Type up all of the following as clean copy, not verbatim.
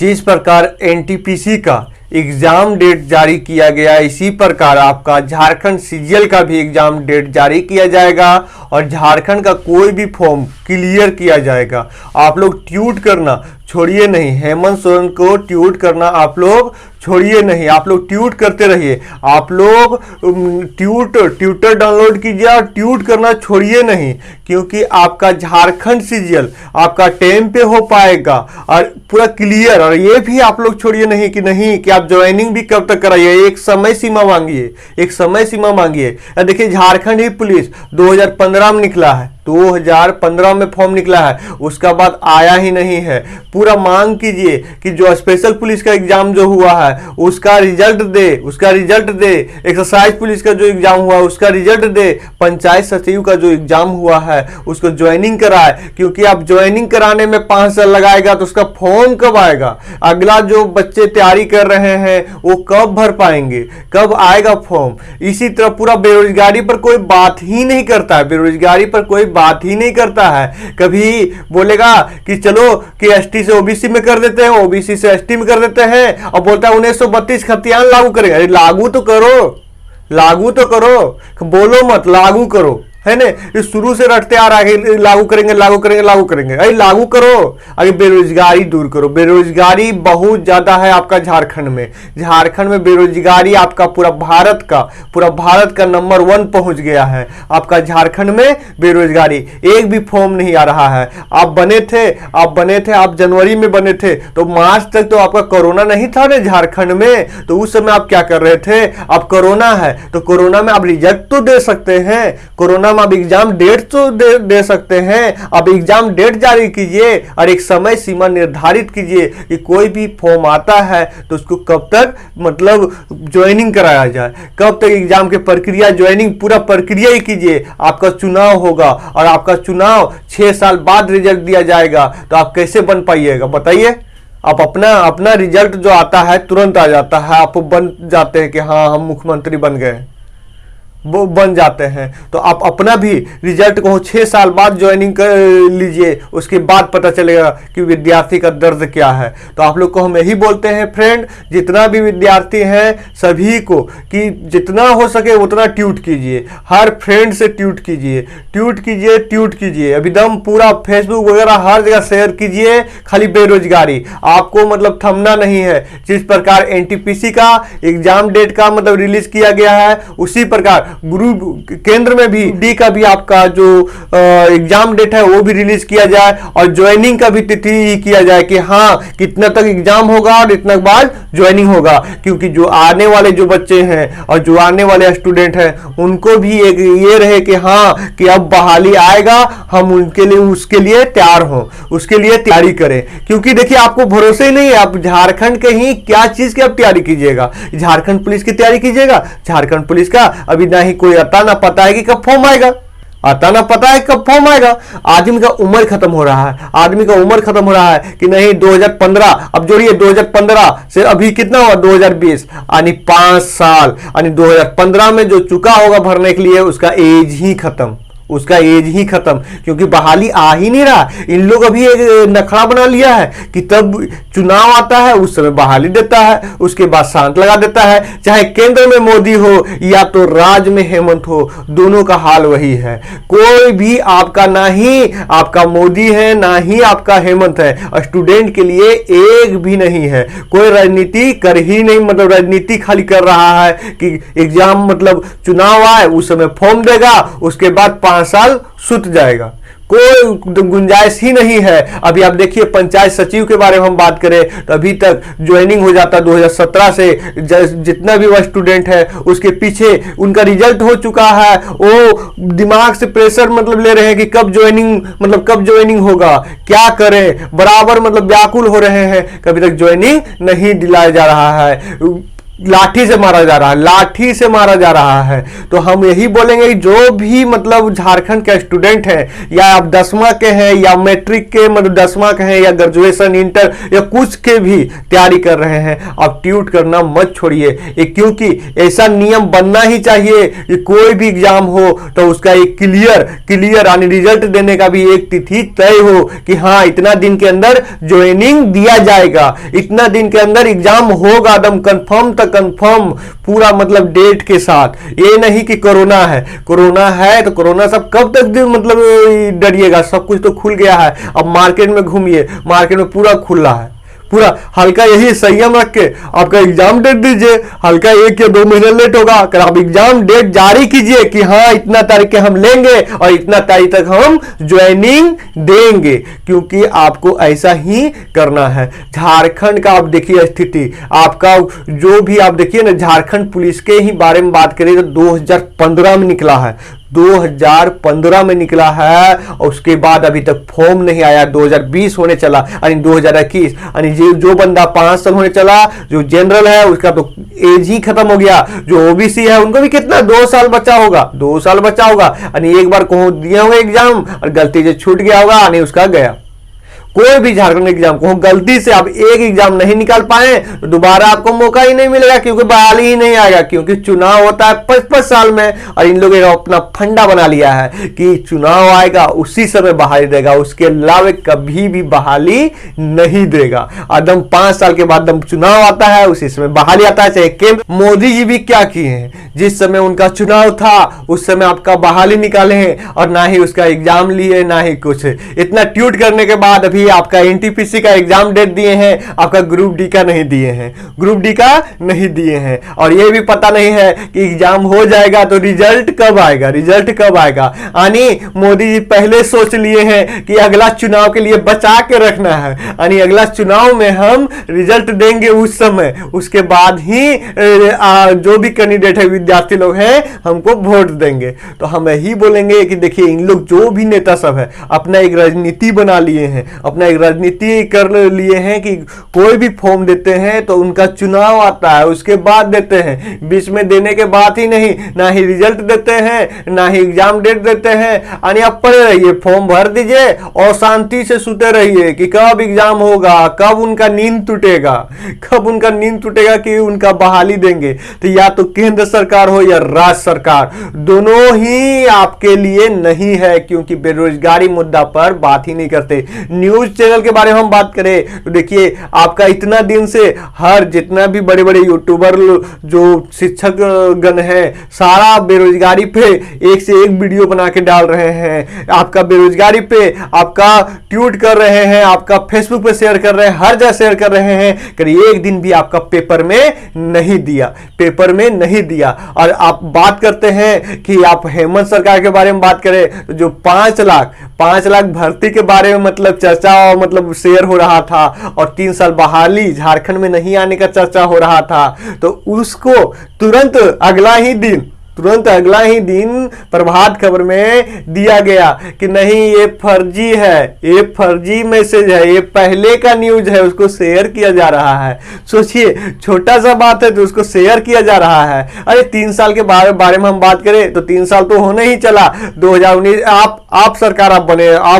जिस प्रकार एनटीपीसी का एग्जाम डेट जारी किया गया, इसी प्रकार आपका झारखंड सीजीएल का भी एग्जाम डेट जारी किया जाएगा और झारखंड का कोई भी फॉर्म क्लियर किया जाएगा। आप लोग ट्यूट करना छोड़िए नहीं, हेमंत सोरेन को ट्यूट करना आप लोग छोड़िए नहीं, आप लोग ट्यूट करते रहिए। आप लोग ट्यूटर डाउनलोड कीजिए और ट्यूट करना छोड़िए नहीं, क्योंकि आपका झारखंड सीजीएल आपका टाइम पे हो पाएगा और पूरा क्लियर। और ये भी आप लोग छोड़िए नहीं कि आप ज्वाइनिंग भी कब तक कराइए, एक समय सीमा मांगिए, एक समय सीमा मांगिए। देखिए झारखंड ही पुलिस 2015 में निकला है, 2015 में फॉर्म निकला है, उसका बाद आया ही नहीं है। पूरा मांग कीजिए कि जो स्पेशल पुलिस का एग्जाम जो हुआ है उसका रिजल्ट दे, उसका रिजल्ट दे। एक्सरसाइज पुलिस का जो एग्जाम हुआ उसका रिजल्ट दे। पंचायत सचिव का जो एग्जाम हुआ है उसको ज्वाइनिंग कराए, क्योंकि आप ज्वाइनिंग कराने में 5 साल लगाएगा तो उसका फॉर्म कब आएगा? अगला जो बच्चे तैयारी कर रहे हैं वो कब भर पाएंगे, कब आएगा फॉर्म? इसी तरह पूरा बेरोजगारी पर कोई बात ही नहीं करता है, बेरोजगारी पर कोई बात ही नहीं करता है। कभी बोलेगा कि चलो कि एसटी से ओबीसी में कर देते हैं, ओबीसी से एसटी में कर देते हैं, और बोलता है 1932 खतियान लागू करेंगे। अरे लागू तो करो, लागू तो करो, बोलो मत, लागू करो, है ना? ये शुरू से रटते आ रहा है लागू करेंगे लागू करेंगे लागू करेंगे। अरे लागू करो, अरे बेरोजगारी दूर करो। बेरोजगारी बहुत ज्यादा है आपका झारखंड में। झारखंड में बेरोजगारी आपका पूरा भारत का नंबर 1 पहुंच गया है। आपका झारखंड में बेरोजगारी, एक भी फॉर्म नहीं आ रहा है। आप बने थे, आप जनवरी में बने थे तो मार्च तक तो आपका कोरोना नहीं था ना झारखंड में, तो उस समय आप क्या कर रहे थे? अब कोरोना है तो कोरोना में आप रिजल्ट तो दे सकते हैं, कोरोना में आप एग्जाम डेट तो दे सकते हैं। अब एग्जाम डेट जारी कीजिए और एक समय सीमा निर्धारित कीजिए कि कोई भी फॉर्म आता है तो उसको कब तक मतलब ज्वाइनिंग कराया जाए, कब तक एग्जाम के प्रक्रिया, ज्वाइनिंग पूरा प्रक्रिया ही कीजिए। आपका चुनाव होगा और आपका चुनाव 6 साल बाद रिजल्ट दिया जाएगा, तो आप कैसे बन पाइएगा बताइए? आप अपना रिजल्ट जो आता है तुरंत आ जाता है, आप बन जाते हैं कि हाँ हम मुख्यमंत्री बन गए, वो बन जाते हैं। तो आप अपना भी रिजल्ट को 6 साल बाद ज्वाइनिंग कर लीजिए, उसके बाद पता चलेगा कि विद्यार्थी का दर्द क्या है। तो आप लोग को हम यही बोलते हैं फ्रेंड, जितना भी विद्यार्थी हैं सभी को कि जितना हो सके उतना ट्यूट कीजिए, हर फ्रेंड से ट्यूट कीजिए, ट्यूट कीजिए एकदम पूरा फेसबुक वगैरह हर जगह शेयर कीजिए। खाली बेरोजगारी आपको मतलब थमना नहीं है। जिस प्रकार एनटीपीसी का एग्जाम डेट का मतलब रिलीज किया गया है, उसी प्रकार गुरु केंद्र में भी डी का भी आपका जो एग्जाम डेट है वो भी रिलीज किया जाए और ज्वाइनिंग का भी तिथि किया जाए कि हाँ कितना तक एग्जाम होगा और इतना बाद ज्वाइनिंग होगा। क्योंकि जो आने वाले जो बच्चे हैं और जो आने वाले स्टूडेंट हैं उनको भी एक ये रहे कि हाँ कि अब बहाली आएगा, हम उनके लिए उसके लिए तैयार हों, उसके लिए तैयारी करें। क्योंकि देखिए आपको भरोसा ही नहीं है, आप झारखंड के ही क्या चीज की आप तैयारी कीजिएगा? झारखंड पुलिस की तैयारी कीजिएगा? झारखंड पुलिस का अभी ना ही कोई आता ना पता है कि कब फॉर्म आएगा, आता ना पता है कब फॉर्म आएगा। आदमी का उम्र खत्म हो रहा है, आदमी का उम्र खत्म हो रहा है कि नहीं 2015, अब जोड़िए 2015 से अभी कितना हुआ 2020, यानी 5 साल, यानी 2015 में जो चुका होगा भरने के लिए उसका एज ही खत्म, उसका एज ही खत्म। क्योंकि बहाली आ ही नहीं रहा। इन लोग अभी एक नखड़ा बना लिया है कि तब चुनाव आता है उस समय बहाली देता है, उसके बाद शांत लगा देता है। चाहे केंद्र में मोदी हो या तो राज्य में हेमंत हो, दोनों का हाल वही है। कोई भी आपका ना ही आपका मोदी है ना ही आपका हेमंत है, स्टूडेंट के लिए एक भी नहीं है। कोई राजनीति कर ही नहीं, मतलब राजनीति खाली कर रहा है कि एग्जाम मतलब चुनाव आए उस समय फॉर्म देगा, उसके बाद 5 साल सुत जाएगा। कोई गुंजाइश ही नहीं है। अभी आप देखिए पंचायत सचिव के बारे में हम बात करें तो अभी तक ज्वाइनिंग हो जाता 2017 से, जितना भी वह स्टूडेंट है उसके पीछे उनका रिजल्ट हो चुका है, वो दिमाग से प्रेशर मतलब ले रहे हैं कि कब ज्वाइनिंग होगा, क्या करें, बराबर मतलब व्याकुल हो रहे हैं, कभी तक ज्वाइनिंग नहीं दिलाया जा रहा है। लाठी से मारा जा रहा है, लाठी से मारा जा रहा है। तो हम यही बोलेंगे कि जो भी मतलब झारखंड के स्टूडेंट हैं, या आप 10वां के हैं या मैट्रिक के मतलब 10वां के हैं या ग्रेजुएशन इंटर या कुछ के भी तैयारी कर रहे हैं, आप ट्यूट करना मत छोड़िए। क्योंकि ऐसा नियम बनना ही चाहिए कि कोई भी एग्जाम हो तो उसका एक क्लियर यानी रिजल्ट देने का भी एक तिथि तय हो कि हाँ इतना दिन के अंदर ज्वाइनिंग दिया जाएगा, इतना दिन के अंदर एग्जाम होगा, एकदम कंफर्म तक कंफर्म पूरा मतलब डेट के साथ। ये नहीं कि कोरोना है तो कोरोना सब कब तक मतलब डरिएगा, सब कुछ तो खुल गया है। अब मार्केट में घूमिए, मार्केट में पूरा खुला है, पूरा हल्का यही संयम रख के आपका एग्जाम डेट दीजिए। हल्का 1 या 2 महीने लेट होगा, अगर आप एग्जाम डेट जारी कीजिए कि हाँ इतना तारीख के हम लेंगे और इतना तारीख तक हम ज्वाइनिंग देंगे, क्योंकि आपको ऐसा ही करना है। झारखंड का आप देखिए स्थिति, आपका जो भी आप देखिए ना, झारखंड पुलिस के ही बारे में बात करें तो 2015 में निकला है, 2015 में निकला है और उसके बाद अभी तक फॉर्म नहीं आया। 2020 होने चला यानी 2021, यानी जो बंदा 5 साल होने चला, जो जनरल है उसका तो एज ही खत्म हो गया। जो ओबीसी है उनको भी कितना 2 साल बचा होगा, 2 साल बचा होगा, यानी एक बार को दिया होगा एग्जाम और गलती से छूट गया होगा, यानी उसका गया। कोई भी झारखंड एग्जाम को गलती से आप एक एग्जाम नहीं निकाल पाए तो दोबारा आपको मौका ही नहीं मिलेगा, क्योंकि बहाली ही नहीं आएगा। क्योंकि चुनाव होता है 5-5 साल में और इन लोगों ने अपना फंडा बना लिया है कि चुनाव आएगा उसी समय बहाली देगा, उसके अलावा कभी भी बहाली नहीं देगा। एकदम 5 साल के बाद चुनाव आता है उसी समय बहाली आता है। चाहे मोदी जी भी क्या किए हैं, जिस समय उनका चुनाव था उस समय आपका बहाली निकाले हैं और ना ही उसका एग्जाम लिए ना ही कुछ। इतना ट्यूट करने के बाद अभी आपका एनटीपीसी का एग्जाम डेट दिए हैं, आपका ग्रुप डी का नहीं दिए हैं, ग्रुप डी का नहीं दिए हैं। और ये भी पता नहीं है कि एग्जाम हो जाएगा तो रिजल्ट कब आएगा, रिजल्ट कब आएगा। यानी मोदी जी पहले सोच लिए हैं कि अगला चुनाव के लिए बचा के रखना है, यानी अगला चुनाव में हम रिजल्ट देंगे उस समय, उसके बाद ही जो भी कैंडिडेट है विद्यार्थी लोग हैं हमको वोट देंगे। तो हम यही बोलेंगे कि देखिए इन लोग जो भी नेता सब है अपना एक राजनीति बना लिए हैं, अपना एक राजनीति कर लिए हैं कि कोई भी फॉर्म देते हैं तो उनका चुनाव आता है उसके बाद देते हैं, बीच में देने के बाद ही नहीं, ना ही रिजल्ट देते हैं ना ही एग्जाम डेट देते हैं। यानी आप पढ़े रहिए, फॉर्म भर दीजिए और शांति से सुते रहिए कि कब एग्जाम होगा, कब उनका नींद टूटेगा, कब उनका नींद टूटेगा कि उनका बहाली देंगे। तो या तो केंद्र सरकार हो या राज्य सरकार, दोनों ही आपके लिए नहीं है, क्योंकि बेरोजगारी मुद्दा पर बात ही नहीं करते। न्यूज चैनल के बारे में हम बात करें तो देखिए आपका इतना दिन से हर जितना भी बड़े बड़े यूट्यूबर जो शिक्षक गण हैं सारा बेरोजगारी पे एक से एक वीडियो बना के डाल रहे हैं, आपका बेरोजगारी पे आपका ट्वीट कर रहे हैं, आपका फेसबुक पे शेयर कर रहे हैं, हर जगह शेयर कर रहे हैं, करीब एक दिन भी आपका पेपर में नहीं दिया, पेपर में नहीं दिया। और आप बात करते हैं कि आप हेमंत सरकार के बारे में बात करें तो जो 5 लाख भर्ती के बारे में मतलब चर्चा और मतलब शेयर हो रहा था और 3 साल बहाली झारखंड में नहीं आने का चर्चा हो रहा था, तो उसको तुरंत अगला ही दिन प्रभात खबर में दिया गया कि नहीं ये फर्जी है, ये फर्जी मैसेज है, ये पहले का न्यूज है, उसको शेयर किया जा रहा है। सोचिए छोटा सा बात है तो उसको शेयर किया जा रहा है। अरे 3 साल के बारे में हम बात करें तो 3 साल तो होने ही चला। 2019 आप सरकार आप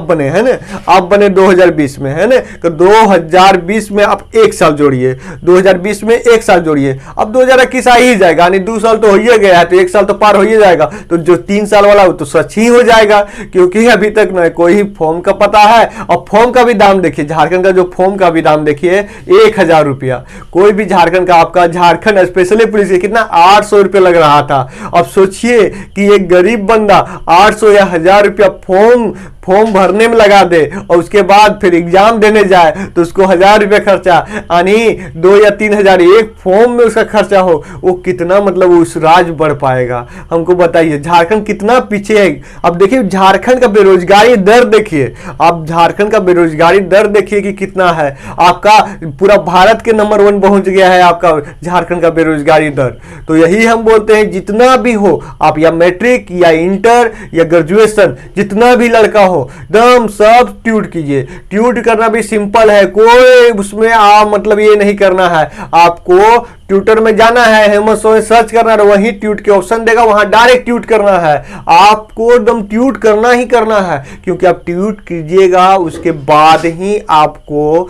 बने है ना, आप बने 2020 में है ना, तो 2020 में आप 1 साल जोड़िए, 2020 में 1 साल जोड़िए, अब 2021 आ ही जाएगा, यानी 2 साल तो हो ही गया है, तो 1 साल तो पार हो ही जाएगा। तो जो 3 साल वाला वो तो सच ही हो जाएगा, क्योंकि अभी तक ना कोई फॉर्म का पता है। और फॉर्म का भी दाम देखिए, झारखंड का जो फॉर्म का भी दाम देखिए 1000 रुपया। कोई भी झारखंड का आपका झारखंड स्पेशली पुलिस के कितना 800 रुपया लग रहा था। अब सोचिए कि एक गरीब बंदा 800 या 1000 रुपया फॉर्म भरने में लगा दे और उसके बाद फिर एग्जाम देने जाए तो उसको 1000 रुपया खर्चा, यानी 2 या 3 हजार एक फॉर्म में उसका खर्चा हो, वो कितना मतलब उस राज्य बढ़ पाएगा। हमको बताइए झारखंड कितना पीछे है। अब देखिए झारखंड का बेरोजगारी दर देखिए, आप झारखंड का बेरोजगारी दर देखिए कि कितना है। आपका पूरा भारत के नंबर 1 पहुंच गया है आपका झारखंड का बेरोजगारी दर। तो यही हम बोलते हैं जितना भी हो आप, या मैट्रिक या इंटर या ग्रेजुएशन, जितना भी लड़का हो हो, दम सब ट्यूट कीजिए। ट्यूट करना भी सिंपल है, कोई उसमें मतलब ये नहीं करना है। आपको ट्विटर में जाना है, हेमंत सोरेन सर्च करना है, वहीं ट्वीट के ऑप्शन देगा, वहां डायरेक्ट ट्वीट करना है। आपको एकदम ट्वीट करना ही करना है, क्योंकि आप ट्वीट कीजिएगा उसके बाद ही आपको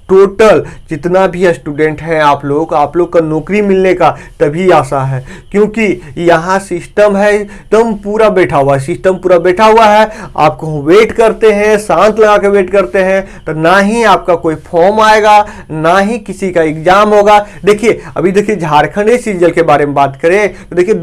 टोटल जितना भी स्टूडेंट हैं आप लोग का नौकरी मिलने का तभी आशा है। क्योंकि यहाँ सिस्टम है एकदम पूरा बैठा हुआ, सिस्टम पूरा बैठा हुआ है। आपको वेट करते हैं, शांत लगा के वेट करते हैं, तो ना ही आपका कोई फॉर्म आएगा, ना ही किसी का एग्जाम होगा। देखिए अभी देखिए झारखंड सीजीएल के बारे में बात करें तो देखिए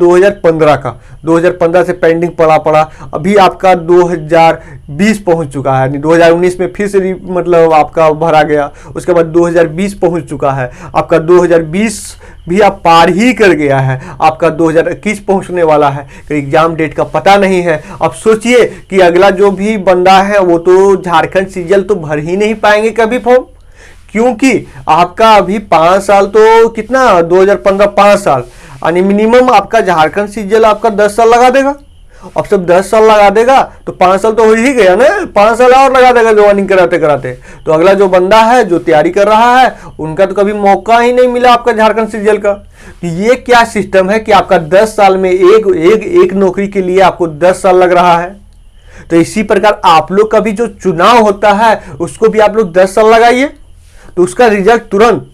2015 से पेंडिंग पड़ा, अभी आपका 2020 पहुंच चुका है, 2019 में फिर से मतलब आपका भरा गया, उसके बाद 2020 पहुंच चुका है, आपका 2020 भी आप पार ही कर गया है, आपका 2021 पहुंचने वाला है। तो एग्जाम डेट का पता नहीं है। अब सोचिए कि अगला जो भी बंदा है वो तो झारखंड सीजीएल तो भर ही नहीं पाएंगे कभी फॉर्म, क्योंकि आपका अभी 5 साल तो कितना 2015 5 साल यानी मिनिमम आपका झारखंड सीजीएल आपका 10 साल लगा देगा। अब सब 10 साल लगा देगा तो 5 साल तो हो ही गया ना, 5 साल और लगा देगा जवानिंग कराते कराते। तो अगला जो बंदा है जो तैयारी कर रहा है उनका तो कभी मौका ही नहीं मिला आपका झारखंड सीजीएल का। तो ये क्या सिस्टम है कि आपका 10 साल में एक नौकरी के लिए आपको 10 साल लग रहा है। तो इसी प्रकार आप लोग का भी जो चुनाव होता है उसको भी आप लोग 10 साल लगाइए, तो उसका रिजल्ट तुरंत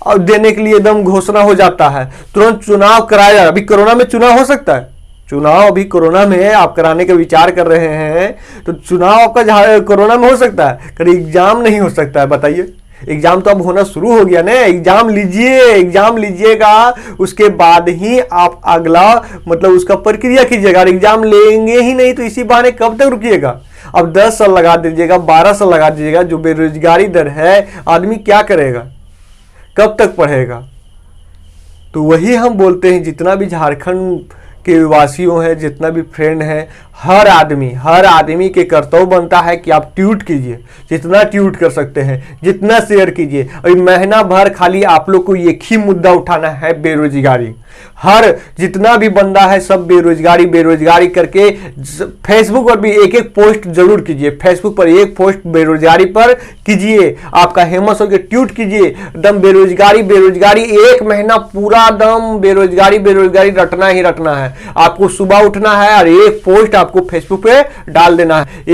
और देने के लिए एकदम घोषणा हो जाता है, तुरंत चुनाव कराया जाए। अभी कोरोना में चुनाव हो सकता है, चुनाव अभी कोरोना में आप कराने का विचार कर रहे हैं तो चुनाव आपका कोरोना में हो सकता है, कभी एग्जाम नहीं हो सकता है। बताइए, एग्जाम तो अब होना शुरू हो गया ना, एग्जाम लीजिए, एग्जाम लीजिएगा उसके बाद ही आप अगला मतलब उसका प्रक्रिया कीजिएगा। एग्जाम लेंगे ही नहीं तो इसी बहाने कब तक रुकिएगा। अब 10 साल लगा दीजिएगा, 12 साल लगा दीजिएगा, जो बेरोजगारी दर है आदमी क्या करेगा, कब तक पढ़ेगा। तो वही हम बोलते हैं जितना भी झारखंड के वासियों हैं, जितना भी फ्रेंड है, हर आदमी के कर्तव्य बनता है कि आप ट्वीट कीजिए, जितना ट्वीट कर सकते हैं, जितना शेयर कीजिए। अभी महीना भर खाली आप लोग को एक ही मुद्दा उठाना है, बेरोजगारी। हर जितना भी बंदा है सब बेरोजगारी करके फेसबुक पर भी एक पोस्ट जरूर कीजिए, फेसबुक पर एक पोस्ट बेरोजगारी पर कीजिए। आपका हेमंत सोरेन के ट्वीट कीजिए, दम बेरोजगारी 1 महीना पूरा दम बेरोजगारी रटना ही रटना है। आपको सुबह उठना है और एक पोस्ट आपको फेसबुक पे डाल देना है,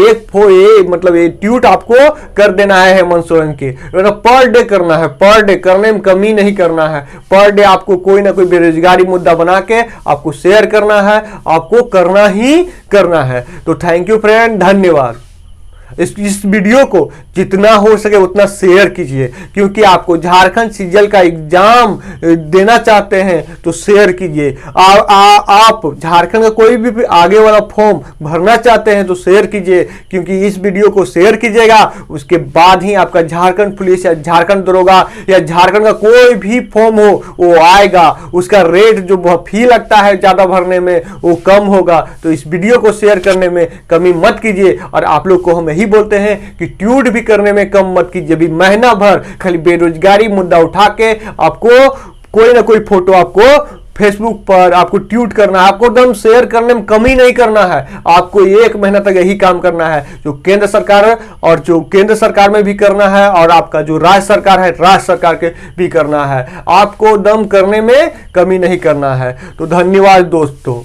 मतलब एक ट्वीट आपको कर देना है हेमंत सोरेन के। पर डे करना है, पर डे करने में कमी नहीं करना है। पर डे आपको कोई ना कोई बेरोजगारी मुद्दा बना के आपको शेयर करना है, आपको करना ही करना है। तो थैंक यू फ्रेंड, धन्यवाद। इस वीडियो को जितना हो सके उतना शेयर कीजिए, क्योंकि आपको झारखंड सीजीएल का एग्जाम देना चाहते हैं तो शेयर कीजिए। आप झारखंड का कोई भी आगे वाला फॉर्म भरना चाहते हैं तो शेयर कीजिए, क्योंकि इस वीडियो को शेयर कीजिएगा उसके बाद ही आपका झारखंड पुलिस या झारखंड दरोगा या झारखंड का कोई भी फॉर्म हो वो आएगा, उसका रेट जो फी लगता है ज्यादा भरने में वो कम होगा। तो इस वीडियो को शेयर करने में कमी मत कीजिए, और आप लोग को हम यही बोलते हैं कि ट्वीट भी करने में कम मत कीजिए। भी महीना भर खाली बेरोजगारी मुद्दा उठा के आपको कोई ना कोई फोटो आपको फेसबुक पर आपको ट्वीट करना है, आपको एकदम शेयर करने में कमी नहीं करना है। आपको 1 महीना तक यही काम करना है, जो केंद्र सरकार है और जो केंद्र सरकार में भी करना है, और आपका जो राज्य सरकार है राज्य सरकार के भी करना है। आपको दम करने में कमी नहीं करना है। तो धन्यवाद दोस्तों।